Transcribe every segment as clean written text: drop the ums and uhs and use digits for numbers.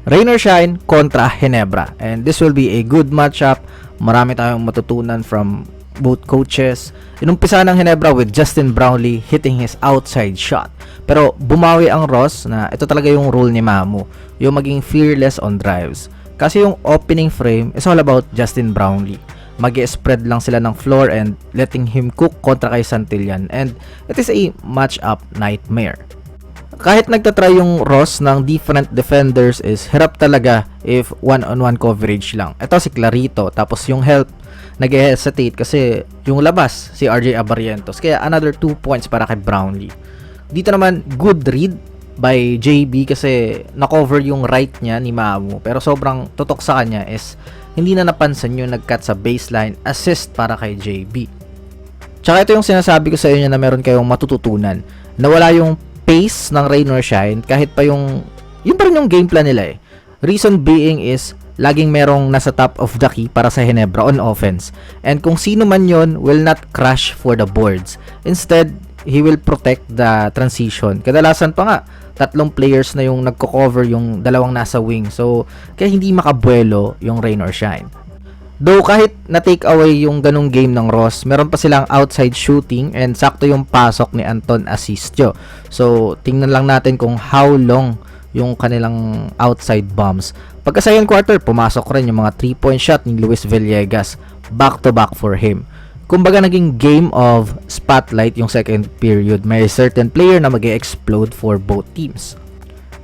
Rain or Shine kontra Ginebra. And this will be a good matchup. Marami tayong matutunan from both coaches. Inumpisa ng Ginebra with Justin Brownlee hitting his outside shot. Pero bumawi ang Ross na ito talaga yung rule ni Mamu, yung maging fearless on drives. Kasi yung opening frame is all about Justin Brownlee. Mag-spread lang sila ng floor and letting him cook kontra kay Santillan. And it is a matchup nightmare. Kahit nagtatry yung Ross ng different defenders is hirap talaga if one-on-one coverage lang. Ito si Clarito, tapos yung help nag-hesitate kasi yung labas si RJ Abarientos. Kaya another 2 points para kay Brownlee. Dito naman good read by JB kasi na-cover yung right niya ni Mamu. Pero sobrang tutok sa kanya is hindi na napansin yung nag-cut sa baseline, assist para kay JB. Tsaka ito yung sinasabi ko sa inyo na meron kayong matututunan. Nawala yung pace ng Rain or Shine kahit pa yun pa rin yung game plan nila eh. Reason being is laging merong nasa top of the key para sa Ginebra on offense. And kung sino man yon will not crash for the boards. Instead, he will protect the transition. Kadalasan pa nga, 3 players na yung nagko-cover yung dalawang nasa wing. So, kaya hindi makabuelo yung Rain or Shine. Though kahit na-take away yung ganung game ng Ross, meron pa silang outside shooting and sakto yung pasok ni Anton Asistio. So, tingnan lang natin kung how long yung kanilang outside bombs. Pagka second quarter, pumasok rin yung mga 3-point shot ni Luis Villegas. Back to back for him. Kumbaga naging game of spotlight yung second period. May certain player na mag-explode for both teams.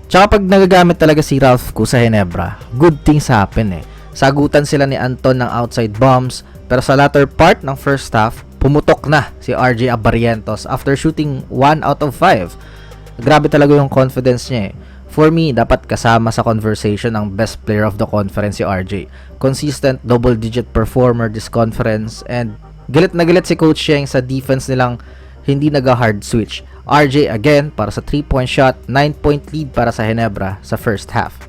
Tsaka pag nagagamit talaga si Ralph Koo sa Ginebra, good things happen eh. Sagutan sila ni Anton ng outside bombs, pero sa latter part ng first half, pumutok na si RJ Abarientos after shooting 1 out of 5. Grabe talaga yung confidence niya eh. For me, dapat kasama sa conversation ang best player of the conference si RJ. Consistent double-digit performer this conference and galit na galit si Coach Sheng sa defense nilang hindi nag-hard switch. RJ again para sa 3-point shot, 9-point lead para sa Ginebra sa first half.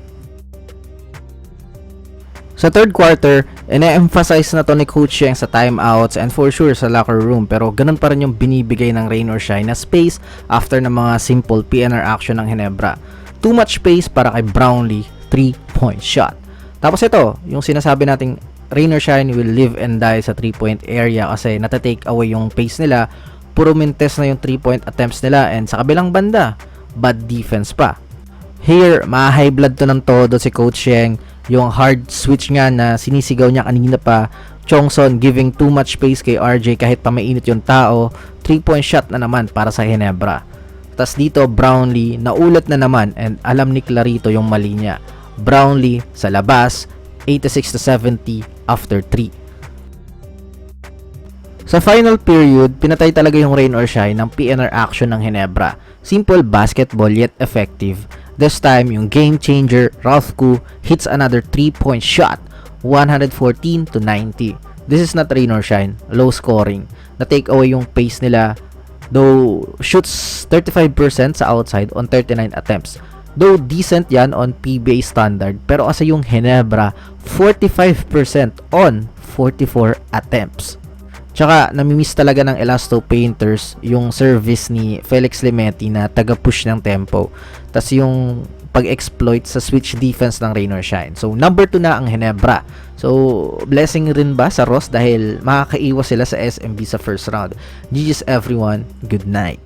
Sa third quarter, ine-emphasize na to ni Coach Sheng sa timeouts and for sure sa locker room, pero ganun pa rin yung binibigay ng Rain or Shine na space after ng mga simple PNR action ng Ginebra. Too much space para kay Brownlee, 3-point shot. Tapos ito, yung sinasabi nating Rain or Shine will live and die sa 3-point area kasi natatake away yung pace nila, puro mintes na yung 3-point attempts nila and sa kabilang banda, bad defense pa. Here, ma-high blood to ng todo si Coach Sheng. Yung hard switch nga na sinisigaw niya kanina pa, Chongson giving too much space kay RJ kahit pa mainit yung tao, 3-point shot na naman para sa Ginebra. Tas dito Brownlee, naulat na naman and alam ni Clarito yung mali niya. Brownlee sa labas, 86-70 after 3. Sa final period, pinatay talaga yung Rain or Shine ng PNR action ng Ginebra. Simple basketball yet effective. This time, yung game changer, Ralph Koo, hits another 3-point shot, 114-90. This is not Rain or Shine, low scoring. Na-take away yung pace nila, though shoots 35% sa outside on 39 attempts. Though decent yan on PBA standard, pero kasi yung Ginebra, 45% on 44 attempts. Tsaka, namimiss talaga ng Elasto Painters yung service ni Felix Limeti na taga-push ng tempo. Tas yung pag-exploit sa switch defense ng Rain or Shine. So, number 2 na ang Ginebra. So, blessing rin ba sa Ross dahil makakaiwas sila sa SMB sa first round. GG's everyone. Good night.